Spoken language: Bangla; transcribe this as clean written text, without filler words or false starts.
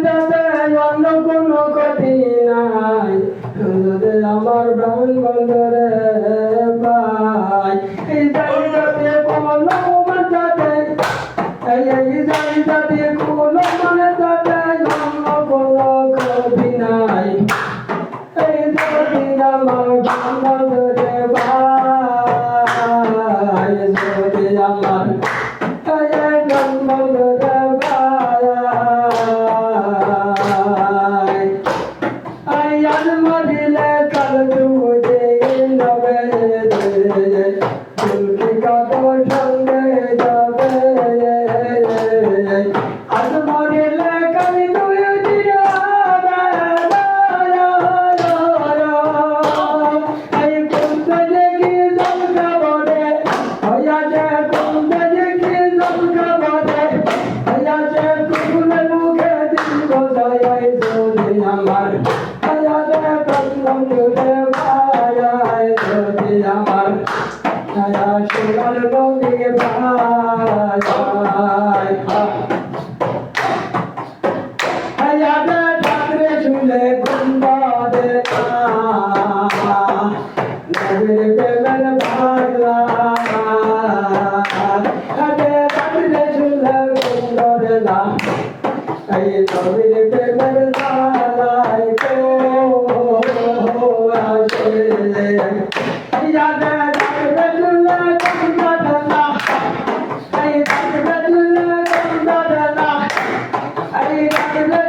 যাবে অন্য কোনো ক্ষতি নাই যদি আমার প্রাণ বন্ধরে পাই এই জায়গাতে কোনো মাঝাতে এই জায়গাতে কোনো মানে যাবে অন্য কোনো ক্ষতি নাই এই যদি আমার প্রাণ বন্ধরে পাই যদি আমার প্রাণ বন্ধরে মরিলে কাল তুজে নবে তুলকি কাটো সঙ্গে যাবে আজ মরিলে কাল তুজে এই কুমতে দেখি জলকা বলে হইয়া যে কুমতে দেখি জলকা বলে হইয়া যে কুকুরের মুখে দিল বসাই যদি আমার বন্ধুরে ভাই যদি আমার সোনার নদী ভাই ঠাকুরে ঝুলে গুন্ডা দে নবীর প্রেমের ভাগলা ঠাকুরে ঝুলে গুন্ডা দে না এই নবীর প্রেমের ভালাই কো I